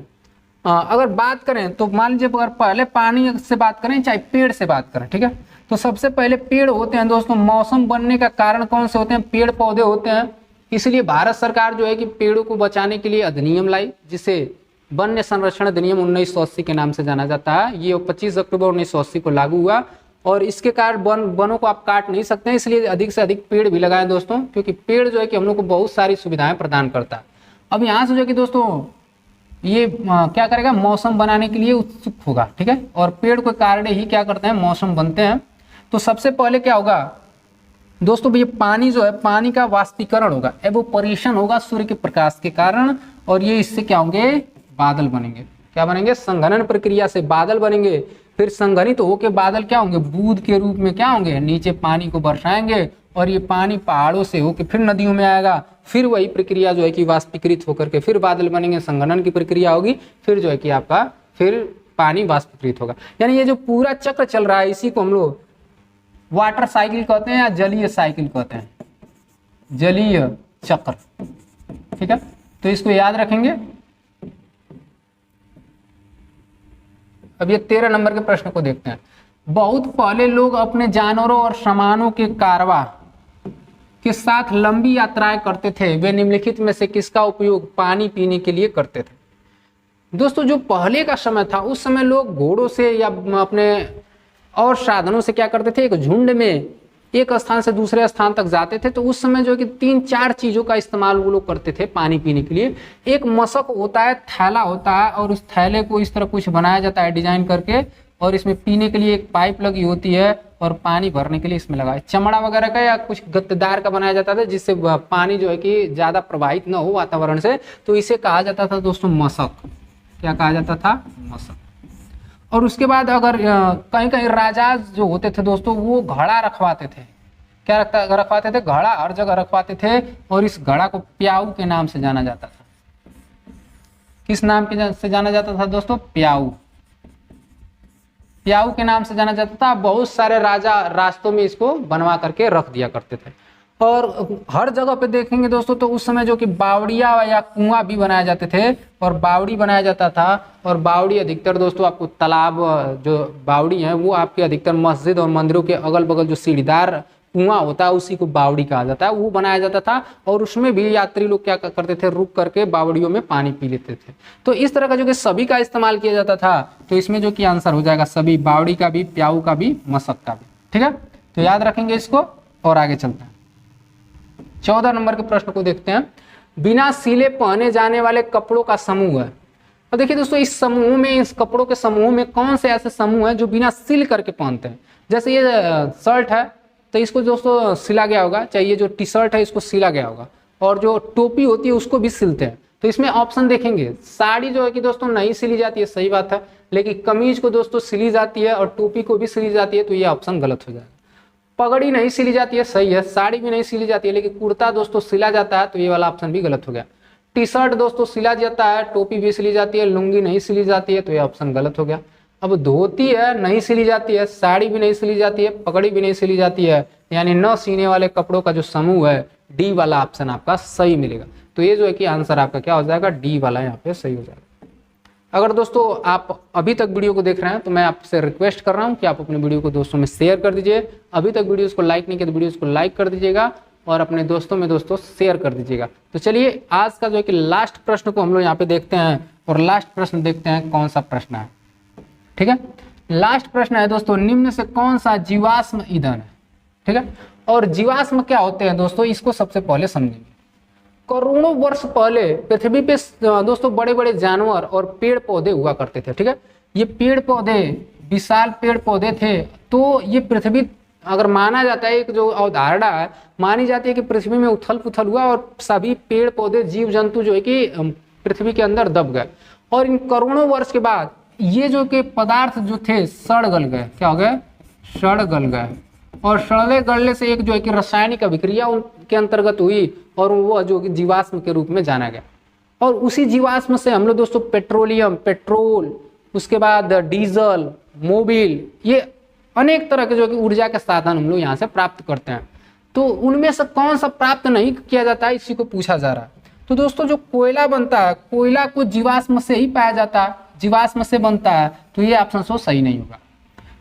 अगर बात करें तो मान लीजिए अगर पहले पानी से बात करें चाहे पेड़ से बात करें, ठीक है, तो सबसे पहले पेड़ होते हैं दोस्तों। मौसम बनने का कारण कौन से होते हैं? पेड़ पौधे होते हैं। इसलिए भारत सरकार जो है कि पेड़ों को बचाने के लिए अधिनियम लाई, जिसे वन्य संरक्षण अधिनियम 1980 के नाम से जाना जाता है। ये 25 अक्टूबर 1980 को लागू हुआ, और इसके कारण वनों को आप काट नहीं सकते हैं, इसलिए अधिक से अधिक पेड़ भी लगाएं दोस्तों, क्योंकि पेड़ जो है कि हम लोग को बहुत सारी सुविधाएं प्रदान करता है। अब यहाँ से जो है कि दोस्तों ये क्या करेगा? मौसम बनाने के लिए उत्सुक होगा। ठीक है, और पेड़ के कारण ही क्या करते हैं? मौसम बनते हैं। तो सबसे पहले क्या होगा दोस्तों? ये पानी जो है, पानी का वाष्पीकरण होगा, एवोपरेशन होगा सूर्य के प्रकाश के कारण, और ये इससे क्या होंगे? बादल बनेंगे। क्या बनेंगे? संघनन प्रक्रिया से बादल बनेंगे। फिर संघनित होकर बादल क्या होंगे? बूंद के रूप में क्या होंगे? नीचे पानी को बरसाएंगे, और ये पानी पहाड़ों से होकर फिर नदियों में आएगा। फिर वही प्रक्रिया जो है कि वाष्पीकृत होकर के फिर बादल बनेंगे, संघनन की प्रक्रिया होगी, फिर जो है कि आपका फिर पानी वाष्पीकृत होगा। यानी ये जो पूरा चक्र चल रहा है इसी को हम लोग वाटर साइकिल कहते हैं या जलीय साइकिल कहते हैं, जलीय चक्र। ठीक है, तो इसको याद रखेंगे। अब ये 13 नंबर के प्रश्न को देखते हैं। बहुत पहले लोग अपने जानवरों और सामानों के कारवा के साथ लंबी यात्राएं करते थे। वे निम्नलिखित में से किसका उपयोग पानी पीने के लिए करते थे? दोस्तों जो पहले का समय था उस समय लोग घोड़ों से या अपने और साधनों से क्या करते थे? एक झुंड में एक स्थान से दूसरे स्थान तक जाते थे। तो उस समय जो है कि 3-4 चीजों का इस्तेमाल वो लोग करते थे पानी पीने के लिए। एक मशक होता है, थैला होता है, और उस थैले को इस तरह कुछ बनाया जाता है डिजाइन करके, और इसमें पीने के लिए एक पाइप लगी होती है, और पानी भरने के लिए इसमें लगा है चमड़ा वगैरह का या कुछ गत्तेदार का बनाया जाता था, जिससे पानी जो है कि ज्यादा प्रवाहित न हो वातावरण से। तो इसे कहा जाता था दोस्तों मशक। क्या कहा जाता था? मशक। और उसके बाद अगर कहीं कहीं राजा जो होते थे दोस्तों वो घड़ा रखवाते थे। क्या रखवाते थे? घड़ा हर जगह रखवाते थे, और इस घड़ा को प्याऊ के नाम से जाना जाता था। किस नाम से जाना जाता था दोस्तों? प्याऊ। प्याऊ के नाम से जाना जाता था। बहुत सारे राजा रास्तों में इसको बनवा करके रख दिया करते थे। और हर जगह पे देखेंगे दोस्तों तो उस समय जो कि बावड़िया या कुआं भी बनाए जाते थे, और बावड़ी बनाया जाता था। और बावड़ी अधिकतर दोस्तों आपको तालाब, जो बावड़ी है वो आपके अधिकतर मस्जिद और मंदिरों के अगल बगल जो सीढ़ीदार कुआं होता है उसी को बावड़ी कहा जाता है, वो बनाया जाता था। और उसमें भी यात्री लोग क्या करते थे? रुक करके बावड़ियों में पानी पी लेते थे। तो इस तरह का जो कि सभी का इस्तेमाल किया जाता था। तो इसमें जो कि आंसर हो जाएगा सभी, बावड़ी का भी, प्याऊ का भी, मशक का भी। ठीक है, तो याद रखेंगे इसको, और आगे चलते हैं। 14 नंबर के प्रश्न को देखते हैं। बिना सिले पहने जाने वाले कपड़ों का समूह है। और देखिए दोस्तों इस समूह में, इस कपड़ों के समूह में कौन से ऐसे समूह हैं जो बिना सिल करके पहनते हैं? जैसे ये शर्ट है तो इसको दोस्तों सिला गया होगा, चाहे ये जो टी शर्ट है इसको सिला गया होगा, और जो टोपी होती है उसको भी सिलते हैं। तो इसमें ऑप्शन देखेंगे, साड़ी जो है कि दोस्तों नहीं सिली जाती है, सही बात है, लेकिन कमीज को दोस्तों सिली जाती है और टोपी को भी सिली जाती है, तो ये ऑप्शन गलत हो जाएगा। पगड़ी नहीं सिली जाती है, सही है, साड़ी भी नहीं सिली जाती है, लेकिन कुर्ता दोस्तों सिला जाता है, तो ये वाला ऑप्शन भी गलत हो गया। टी शर्ट दोस्तों सिला जाता है, टोपी भी सिली जाती है, लुंगी नहीं सिली जाती है, तो ये ऑप्शन गलत हो गया। अब धोती है नहीं सिली जाती है, साड़ी भी नहीं सिली जाती है, पगड़ी भी नहीं सिली जाती है, यानी न सीने वाले कपड़ों का जो समूह है, डी वाला ऑप्शन आपका सही मिलेगा। तो ये जो है कि आंसर आपका क्या हो जाएगा? डी वाला यहाँ पे सही हो जाएगा। अगर दोस्तों आप अभी तक वीडियो को देख रहे हैं तो मैं आपसे रिक्वेस्ट कर रहा हूँ कि आप अपने वीडियो को दोस्तों में शेयर कर दीजिए। अभी तक वीडियोस को लाइक नहीं किया तो वीडियोस को लाइक कर दीजिएगा, और अपने दोस्तों में दोस्तों शेयर कर दीजिएगा। तो चलिए आज का जो है कि लास्ट प्रश्न को हम लोग यहाँ पे देखते हैं, और लास्ट प्रश्न देखते हैं कौन सा प्रश्न है। ठीक है, लास्ट प्रश्न है दोस्तों, निम्न से कौन सा जीवाश्म ईंधन है? ठीक है, और जीवाश्म क्या होते हैं दोस्तों, इसको सबसे पहले समझेंगे। करोड़ों वर्ष पहले पृथ्वी पे दोस्तों बड़े बड़े जानवर और पेड़ पौधे हुआ करते थे। ठीक है, ये पेड़ पौधे विशाल पेड़ पौधे थे। तो ये पृथ्वी अगर माना जाता है, एक जो अवधारणा है मानी जाती है कि पृथ्वी में उथल पुथल हुआ और सभी पेड़ पौधे जीव जंतु जो है कि पृथ्वी के अंदर दब गए। और इन करोड़ों वर्ष के बाद ये जो कि पदार्थ जो थे सड़ गल गए। क्या हो गए? सड़ गल गए। और सड़ने गलने से एक जो है कि रासायनिक अभिक्रिया उनके अंतर्गत हुई और वो जो कि जीवाश्म के रूप में जाना गया। और उसी जीवाश्म से हम लोग दोस्तों पेट्रोलियम, पेट्रोल, उसके बाद डीजल, मोबिल, ये अनेक तरह के जो कि ऊर्जा के साधन हम लोग यहाँ से प्राप्त करते हैं। तो उनमें से कौन सा प्राप्त नहीं किया जाता है, इसी को पूछा जा रहा है। तो दोस्तों जो कोयला बनता है, कोयला को जीवाश्म से ही पाया जाता है, जीवाश्म से बनता है, तो ये ऑप्शन सो सही नहीं होगा।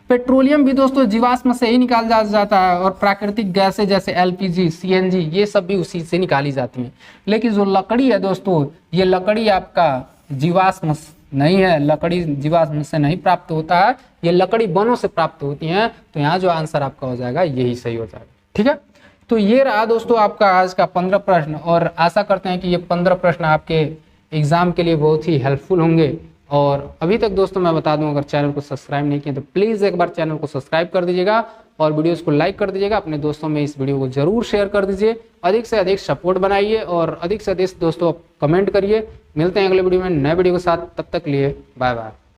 पेट्रोलियम भी दोस्तों जीवाश्म से ही निकाला जाता है और प्राकृतिक गैसें जैसे एलपीजी, सीएनजी ये सब भी उसी से निकाली जाती हैं। लेकिन जो लकड़ी है दोस्तों, ये लकड़ी आपका जीवाश्म नहीं है, लकड़ी जीवाश्म से नहीं प्राप्त होता है, ये लकड़ी वनों से प्राप्त होती है। तो यहाँ जो आंसर आपका हो जाएगा यही सही हो जाएगा। ठीक है, तो ये रहा दोस्तों आपका आज का 15 प्रश्न और आशा करते हैं कि ये 15 प्रश्न आपके एग्जाम के लिए बहुत ही हेल्पफुल होंगे। और अभी तक दोस्तों मैं बता दूं, अगर चैनल को सब्सक्राइब नहीं किया तो प्लीज़ एक बार चैनल को सब्सक्राइब कर दीजिएगा और वीडियोस को लाइक कर दीजिएगा। अपने दोस्तों में इस वीडियो को जरूर शेयर कर दीजिए, अधिक से अधिक सपोर्ट बनाइए और अधिक से अधिक दोस्तों कमेंट करिए। मिलते हैं अगले वीडियो में नए वीडियो के साथ, तब तक लिए बाय बाय।